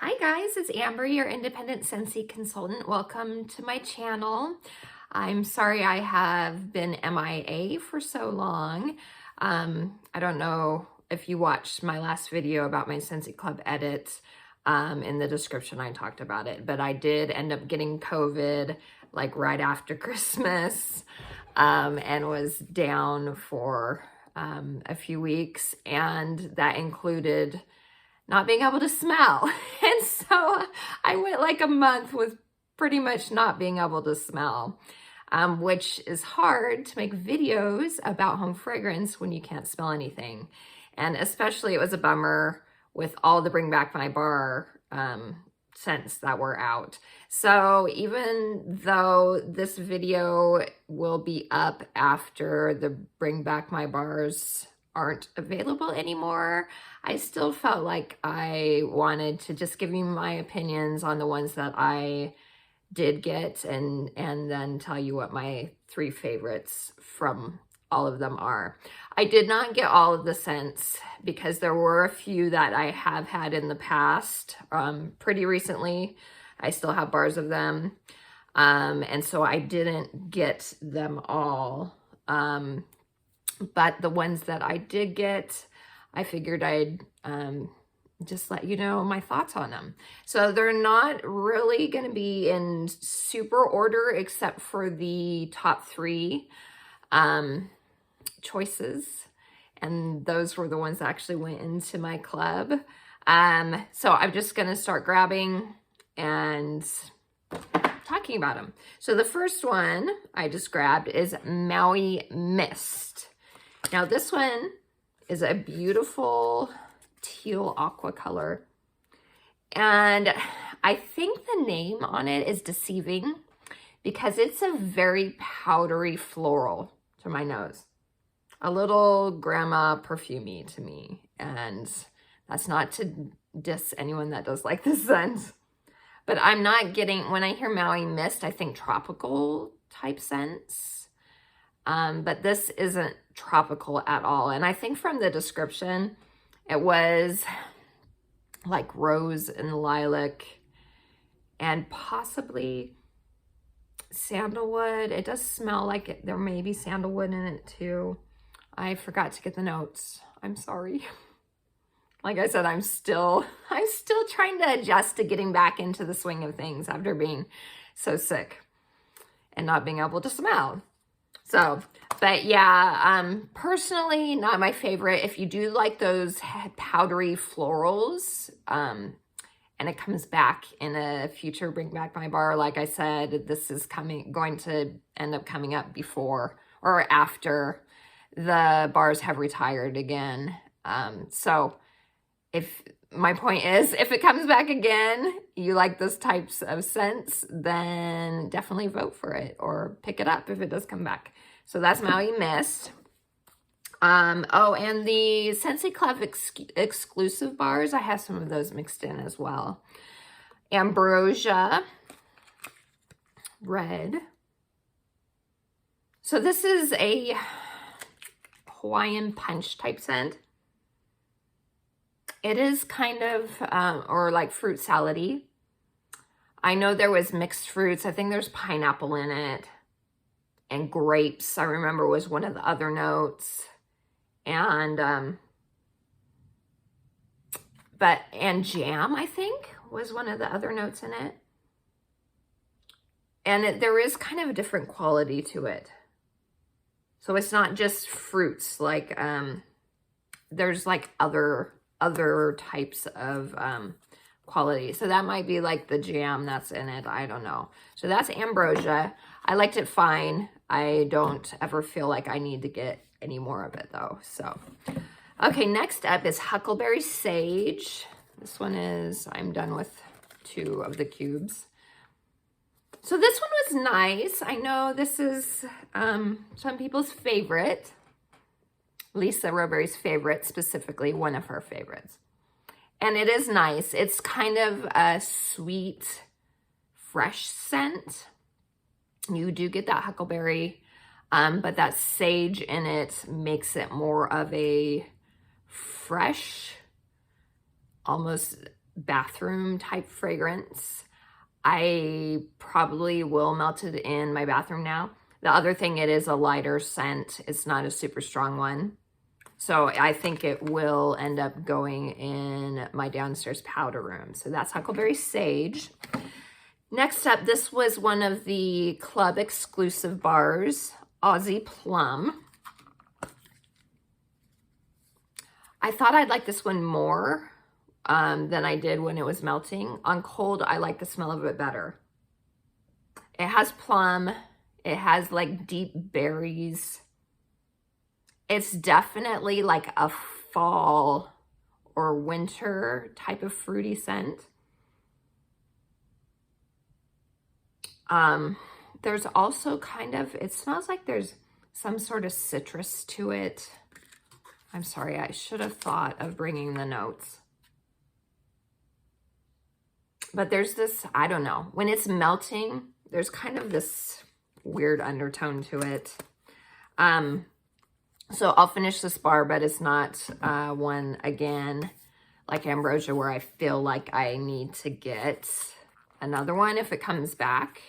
Hi guys, it's Amber, your independent Scentsy consultant. Welcome to my channel. I'm sorry I have been MIA for so long. I don't know if you watched my last video about my Scentsy Club edit. In the description I talked about it, but I did end up getting COVID like right after Christmas and was down for a few weeks, and that included not being able to smell. And so I went like a month with pretty much not being able to smell, which is hard to make videos about home fragrance when you can't smell anything. And especially it was a bummer with all the Bring Back My Bar scents that were out. So even though this video will be up after the Bring Back My Bars aren't available anymore, I still felt like I wanted to just give you my opinions on the ones that I did get and then tell you what my 3 favorites from all of them are. I did not get all of the scents because there were a few that I have had in the past pretty recently. I still have bars of them, and so I didn't get them all. But the ones that I did get, I figured I'd just let you know my thoughts on them. So they're not really going to be in super order except for the top 3 choices. And those were the ones that actually went into my club. So I'm just going to start grabbing and talking about them. So the first one I just grabbed is Maui Mist. Now this one is a beautiful teal aqua color. And I think the name on it is deceiving because it's a very powdery floral to my nose. A little grandma perfumey to me. And that's not to diss anyone that does like this scent. But I'm not getting, when I hear Maui Mist, I think tropical type scents. But this isn't tropical at all. And I think from the description, it was like rose and lilac and possibly sandalwood. It does smell like there may be sandalwood in it too. I forgot to get the notes. I'm sorry. Like I said, I'm still trying to adjust to getting back into the swing of things after being so sick and not being able to smell. So, but yeah, personally, not my favorite. If you do like those powdery florals, and it comes back in a future Bring Back My Bar, like I said, this is going to end up coming up before or after the bars have retired again. So if my point is, if it comes back again, you like those types of scents, then definitely vote for it or pick it up if it does come back. So that's Maui Mist. Oh, and the Scentsy Club exclusive bars, I have some of those mixed in as well. Ambrosia Red. So this is a Hawaiian punch type scent. It is kind of, or like fruit salady. I know there was mixed fruits. I think there's pineapple in it. And grapes, I remember, was one of the other notes. And, and jam, I think, was one of the other notes in it. And there is kind of a different quality to it. So it's not just fruits, like, there's like other types of quality. So that might be like the jam that's in it. I don't know. So that's Ambrosia. I liked it fine. I don't ever feel like I need to get any more of it though. So, okay, next up is Huckleberry Sage. This one is, I'm done with 2 of the cubes. So this one was nice. I know this is some people's favorite. Lisa Roberry's favorite, specifically one of her favorites. And it is nice. It's kind of a sweet, fresh scent. You do get that huckleberry, but that sage in it makes it more of a fresh, almost bathroom type fragrance. I probably will melt it in my bathroom now. The other thing, it is a lighter scent. It's not a super strong one. So I think it will end up going in my downstairs powder room. So that's Huckleberry Sage. Next up, this was one of the club exclusive bars, Aussie Plum. I thought I'd like this one more than I did when it was melting. On cold, I like the smell of it better. It has plum. It has like deep berries. It's definitely like a fall or winter type of fruity scent. There's also kind of, it smells like there's some sort of citrus to it. I'm sorry, I should have thought of bringing the notes. But there's this, I don't know, when it's melting, there's kind of this weird undertone to it. So I'll finish this bar, but it's not one, again, like Ambrosia, where I feel like I need to get another one if it comes back.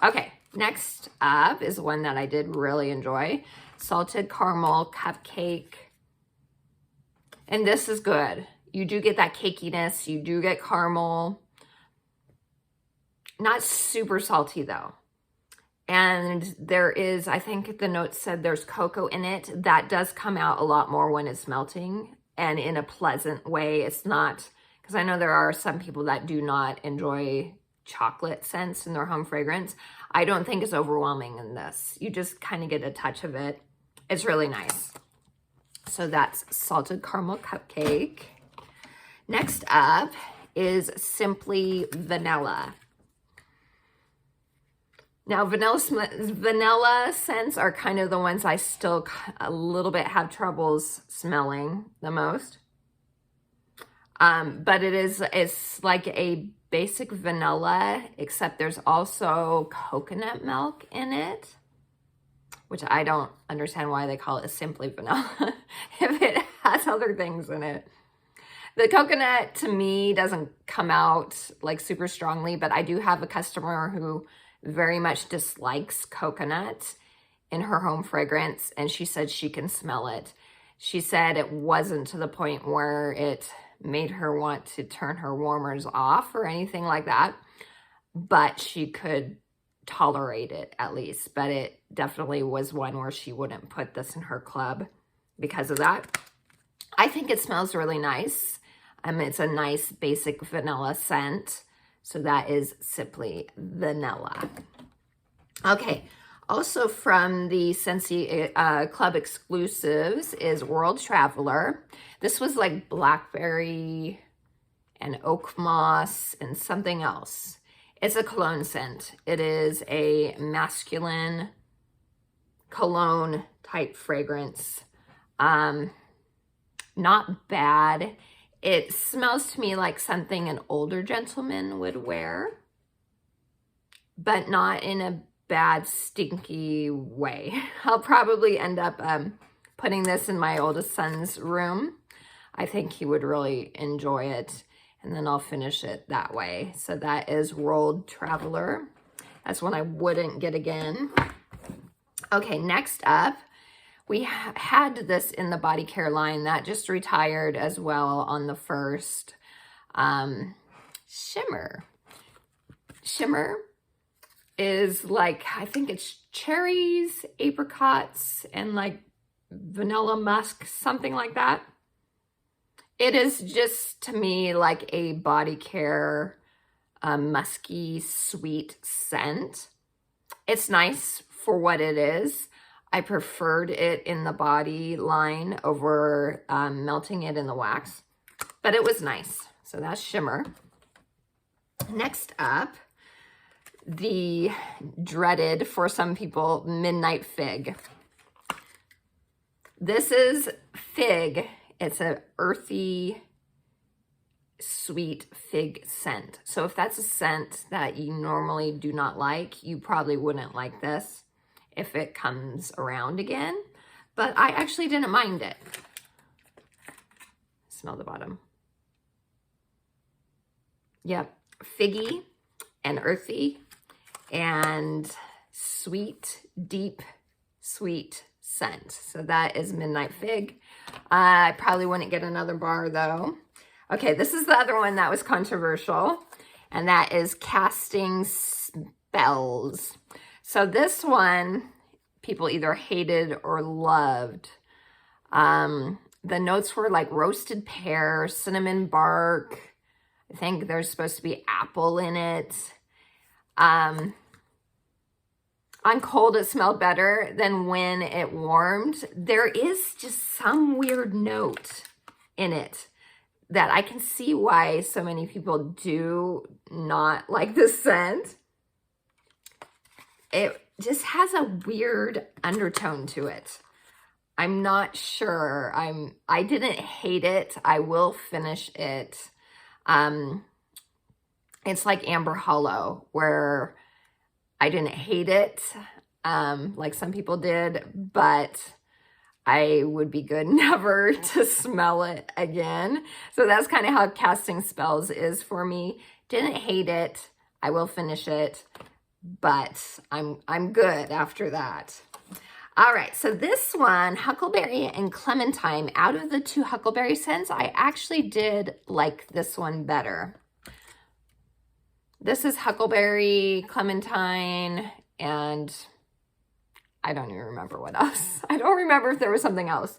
Okay, next up is one that I did really enjoy. Salted Caramel Cupcake. And this is good. You do get that cakiness. You do get caramel. Not super salty though. And there is, I think the note said there's cocoa in it. That does come out a lot more when it's melting and in a pleasant way. It's not, because I know there are some people that do not enjoy chocolate scents in their home fragrance. I don't think it's overwhelming in this. You just kind of get a touch of it. It's really nice. So that's Salted Caramel Cupcake. Next up is Simply Vanilla. Now, vanilla scents are kind of the ones I still a little bit have troubles smelling the most. But it's like a basic vanilla, except there's also coconut milk in it, which I don't understand why they call it Simply Vanilla if it has other things in it. The coconut, to me, doesn't come out like super strongly, but I do have a customer who very much dislikes coconut in her home fragrance, and she said she can smell it. She said it wasn't to the point where it made her want to turn her warmers off or anything like that, but she could tolerate it at least. But it definitely was one where she wouldn't put this in her club because of that. I think it smells really nice. It's a nice basic vanilla scent. So that is Simply Vanilla. Okay, also from the Scentsy Club exclusives is World Traveler. This was like blackberry and oak moss and something else. It's a cologne scent. It is a masculine cologne type fragrance. Not bad. It smells to me like something an older gentleman would wear, but not in a bad, stinky way. I'll probably end up putting this in my oldest son's room. I think he would really enjoy it, and then I'll finish it that way. So that is World Traveler. That's one I wouldn't get again. Okay, next up, we had this in the body care line that just retired as well on the 1st. Shimmer. Shimmer is like, I think it's cherries, apricots, and like vanilla musk, something like that. It is just, to me, like a body care, musky, sweet scent. It's nice for what it is. I preferred it in the body line over melting it in the wax, but it was nice. So that's Shimmer. Next up, the dreaded, for some people, Midnight Fig. This is fig. It's an earthy, sweet fig scent. So if that's a scent that you normally do not like, you probably wouldn't like this if it comes around again, but I actually didn't mind it. Smell the bottom. Yep, figgy and earthy and sweet, deep, sweet scent. So that is Midnight Fig. I probably wouldn't get another bar though. Okay, this is the other one that was controversial, and that is Casting Spells. So this one, people either hated or loved. The notes were like roasted pear, cinnamon bark. I think there's supposed to be apple in it. On cold, it smelled better than when it warmed. There is just some weird note in it that I can see why so many people do not like the scent. It just has a weird undertone to it. I'm not sure. I didn't hate it. I will finish it. It's like Amber Hollow, where I didn't hate it, like some people did, but I would be good never to smell it again. So that's kind of how Casting Spells is for me. Didn't hate it. I will finish it, but I'm good after that. All right, so this one, Huckleberry and Clementine, out of the two Huckleberry scents, I actually did like this one better. This is Huckleberry, Clementine, and I don't even remember what else. I don't remember if there was something else.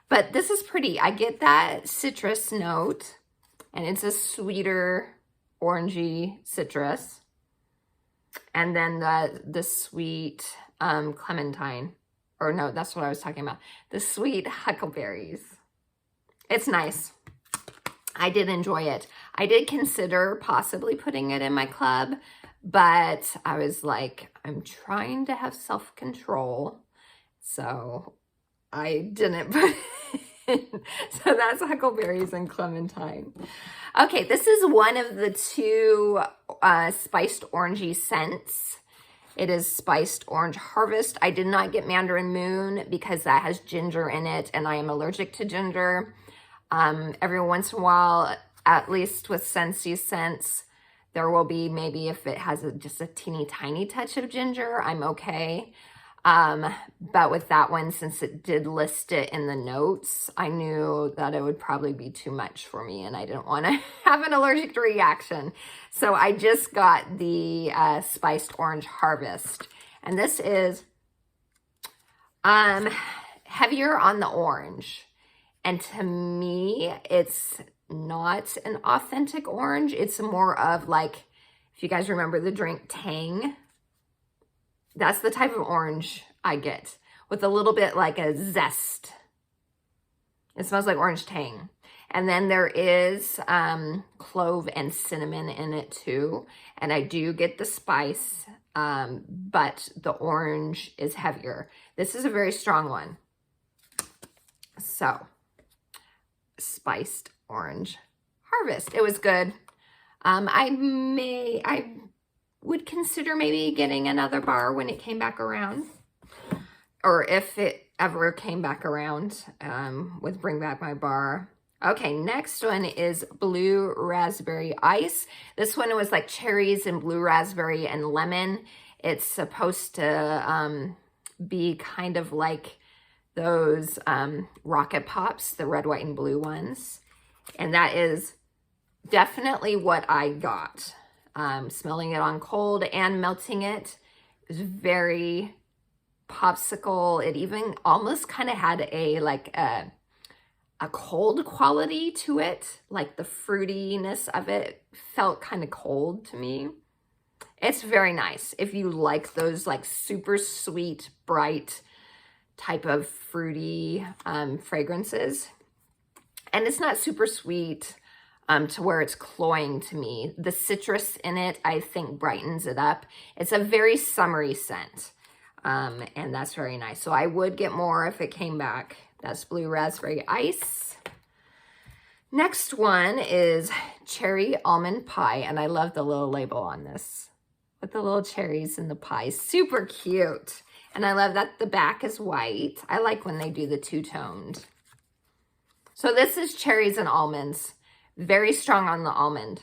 But this is pretty. I get that citrus note, and it's a sweeter, orangey citrus. And then the sweet clementine, or no, that's what I was talking about. The sweet huckleberries. It's nice. I did enjoy it. I did consider possibly putting it in my club, but I was like, I'm trying to have self-control, so I didn't put it in. So that's Huckleberries and Clementine. Okay, this is one of the two spiced orangey scents. It is Spiced Orange Harvest. I did not get Mandarin Moon because that has ginger in it, and I am allergic to ginger. Every once in a while, at least with Scentsy scents, there will be maybe if it has just a teeny tiny touch of ginger, I'm okay. But with that one, since it did list it in the notes, I knew that it would probably be too much for me and I didn't want to have an allergic reaction. So I just got the Spiced Orange Harvest. And this is heavier on the orange. And to me, it's not an authentic orange. It's more of like, if you guys remember the drink Tang, that's the type of orange I get, with a little bit like a zest. It smells like orange Tang. And then there is clove and cinnamon in it too. And I do get the spice, but the orange is heavier. This is a very strong one. So, Spiced Orange Harvest. It was good. I would consider maybe getting another bar when it came back around, or if it ever came back around with Bring Back My Bar. Okay, next one is Blue Raspberry Ice. This one was like cherries and blue raspberry and lemon. It's supposed to be kind of like those Rocket Pops, the red, white, and blue ones. And that is definitely what I got. Smelling it on cold and melting it was very popsicle. It even almost kind of had a cold quality to it. Like the fruitiness of it felt kind of cold to me. It's very nice if you like those like super sweet, bright type of fruity fragrances. And it's not super sweet to where it's cloying to me. The citrus in it, I think, brightens it up. It's a very summery scent, and that's very nice. So I would get more if it came back. That's Blue Raspberry Ice. Next one is Cherry Almond Pie, and I love the little label on this with the little cherries in the pie. Super cute. And I love that the back is white. I like when they do the two-toned. So this is Cherries and Almonds. Very strong on the almond,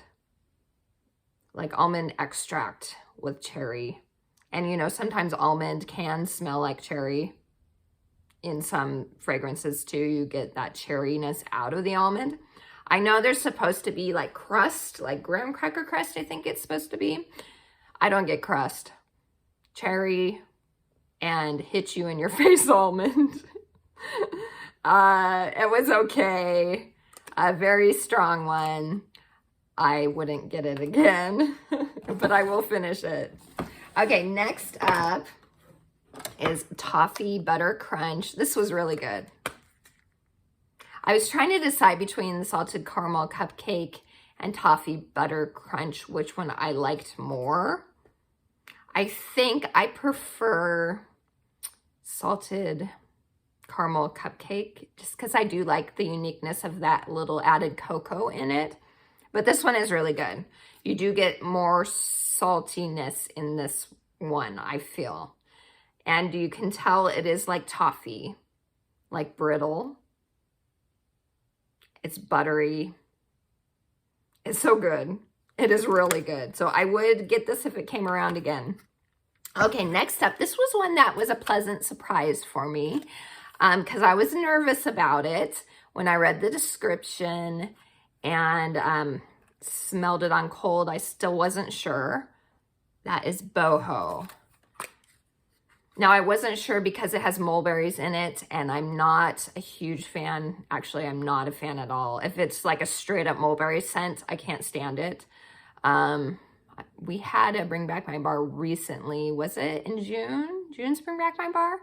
like almond extract with cherry. And you know, sometimes almond can smell like cherry. In some fragrances too, you get that cherryness out of the almond. I know there's supposed to be like crust, like graham cracker crust, I think it's supposed to be. I don't get crust. Cherry and hit you in your face almond. It was okay. A very strong one. I wouldn't get it again, but I will finish it. Okay, next up is Toffee Butter Crunch. This was really good. I was trying to decide between the salted caramel cupcake and Toffee Butter Crunch, which one I liked more. I think I prefer salted caramel cupcake just because I do like the uniqueness of that little added cocoa in it. But this one is really good. You do get more saltiness in this one, I feel. And you can tell it is like toffee, like brittle. It's buttery. It's so good. It is really good. So I would get this if it came around again. Okay, next up, this was one that was a pleasant surprise for me because I was nervous about it when I read the description and smelled it on cold. I still wasn't sure. That is boho. Now, I wasn't sure because it has mulberries in it, and I'm not a huge fan. Actually, I'm not a fan at all. If it's like a straight up mulberry scent, I can't stand it. We had a Bring Back My Bar recently. Was it in June? June's Bring Back My Bar?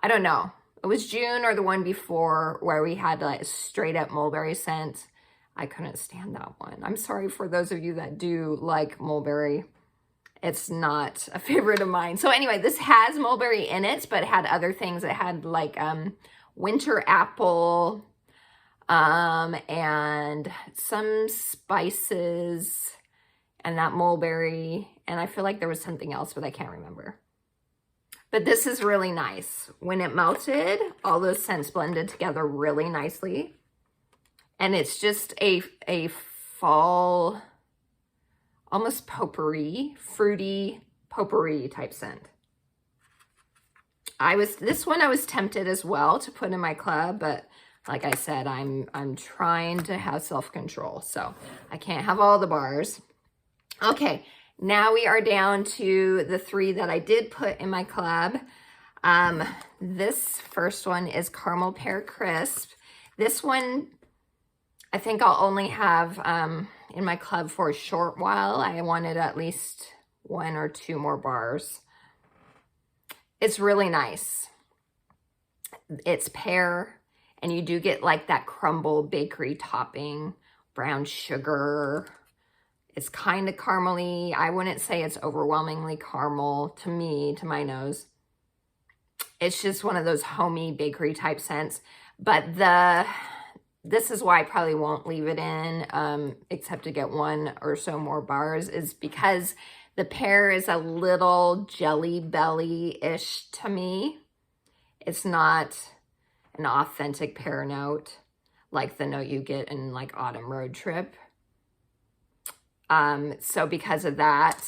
I don't know. It was June or the one before where we had like a straight up mulberry scent. I couldn't stand that one. I'm sorry for those of you that do like mulberry. It's not a favorite of mine. So anyway, this has mulberry in it, but it had other things. It had like winter apple and some spices and that mulberry. And I feel like there was something else, but I can't remember. But this is really nice. When it melted, all those scents blended together really nicely. And it's just a fall, almost potpourri, fruity potpourri type scent. This one I was tempted as well to put in my club, but like I said, I'm trying to have self-control, so I can't have all the bars. Okay, now we are down to the 3 that I did put in my club. This first one is Caramel Pear Crisp. This one, I think I'll only have in my club for a short while. I wanted at least 1 or 2 more bars. It's really nice. It's pear, and you do get like that crumble bakery topping, brown sugar. It's kind of caramely. I wouldn't say it's overwhelmingly caramel to me, to my nose. It's just one of those homey bakery type scents. But this is why I probably won't leave it in, except to get 1 or so more bars, is because the pear is a little jelly belly-ish to me. It's not an authentic pear note like the note you get in like Autumn Road Trip. So because of that,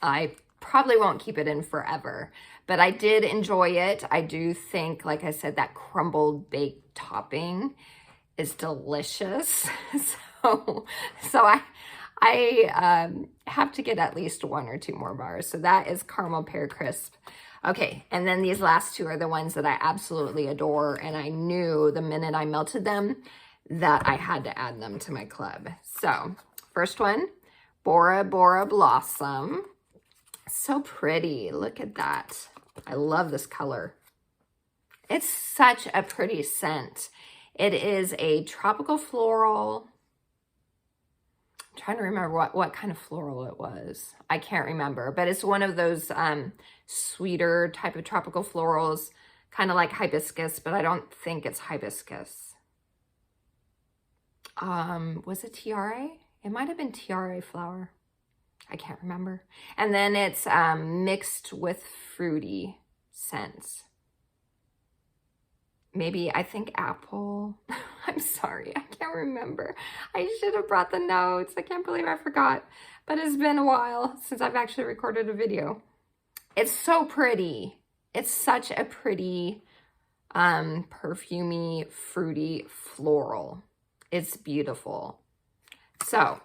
I probably won't keep it in forever. But I did enjoy it. I do think, like I said, that crumbled baked topping is delicious. So I have to get at least 1 or 2 more bars. So that is Caramel Pear Crisp. Okay, and then these last 2 are the ones that I absolutely adore, and I knew the minute I melted them that I had to add them to my club. So first one, Bora Bora Blossom. So pretty. Look at that. I love this color. It's such a pretty scent. It is a tropical floral. I'm trying to remember what kind of floral it was. I can't remember, but it's one of those sweeter type of tropical florals, kind of like hibiscus, but I don't think it's hibiscus. Was it tiare? It might have been tiare flower. I can't remember. And then it's mixed with fruity scents. maybe, I think apple. I'm sorry, I can't remember. I should have brought the notes. I can't believe I forgot. But it's been a while since I've actually recorded a video. It's so pretty. It's such a pretty, perfumey, fruity, floral. It's beautiful. So,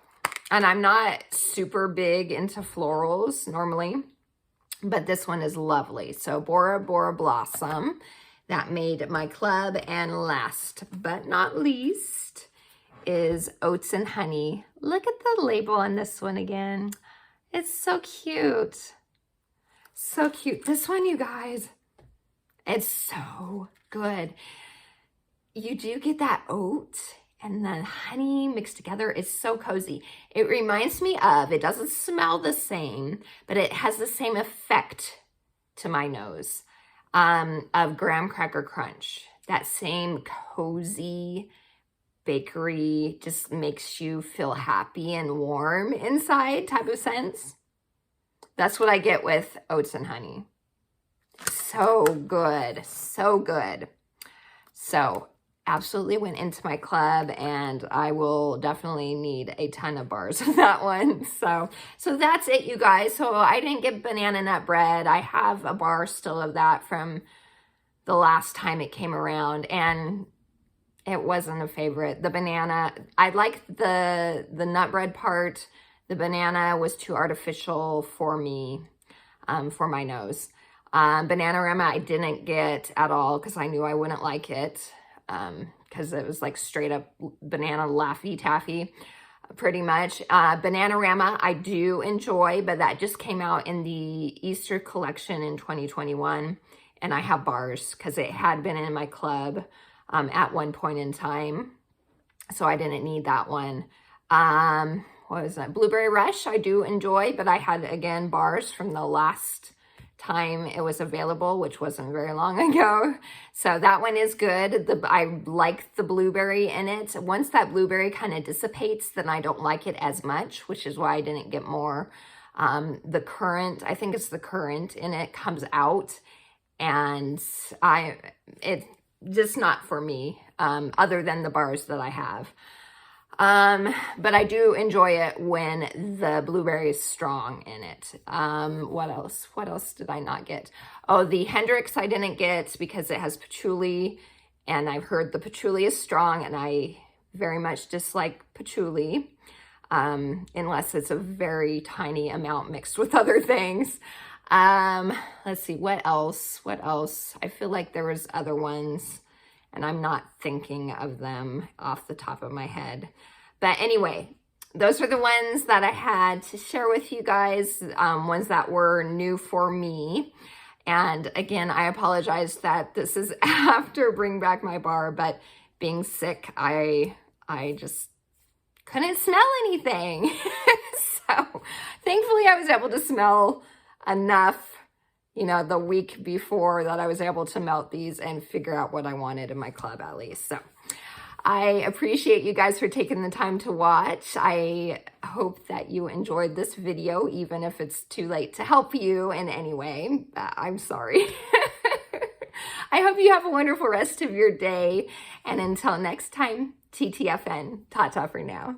and I'm not super big into florals normally, but this one is lovely. So Bora Blossom, that made my club. And last but not least is Oats and Honey. Look at the label on this one again. It's so cute. So cute. This one, you guys, it's so good. You do get that oat and then honey mixed together. It's so cozy. It reminds me of, it doesn't smell the same, but it has the same effect to my nose, of graham cracker crunch. That same cozy bakery, just makes you feel happy and warm inside type of sense. That's what I get with Oats and Honey. So good, so good. So absolutely went into my club, and I will definitely need a ton of bars of that one. So that's it, you guys. So I didn't get banana nut bread. I have a bar still of that from the last time it came around, and it wasn't a favorite. The banana, I liked the nut bread part. The banana was too artificial for me, for my nose. Bananarama I didn't get at all because I knew I wouldn't like it, because it was like straight up banana Laffy Taffy, pretty much. Bananarama I do enjoy, but that just came out in the Easter collection in 2021, and I have bars because it had been in my club at one point in time, so I didn't need that one. What was that? Blueberry Rush I do enjoy, but I had, again, bars from the last time it was available, which wasn't very long ago. So that one is good. I like the blueberry in it. Once that blueberry kind of dissipates, then I don't like it as much, which is why I didn't get more. The currant, I think it's the currant in it, comes out, and it's just not for me, other than the bars that I have. But I do enjoy it when the blueberry is strong in it. What else did I not get? Oh, the Hendrix I didn't get because it has patchouli, and I've heard the patchouli is strong, and I very much dislike patchouli, unless it's a very tiny amount mixed with other things. Let's see, what else? I feel like there was other ones, and I'm not thinking of them off the top of my head. But anyway, those are the ones that I had to share with you guys, ones that were new for me. And again, I apologize that this is after Bring Back My Bar, but being sick, I just couldn't smell anything. So thankfully I was able to smell enough, the week before, that I was able to melt these and figure out what I wanted in my club at least. So I appreciate you guys for taking the time to watch. I hope that you enjoyed this video, even if it's too late to help you in any way. I'm sorry. I hope you have a wonderful rest of your day. And until next time, TTFN. Ta-ta for now.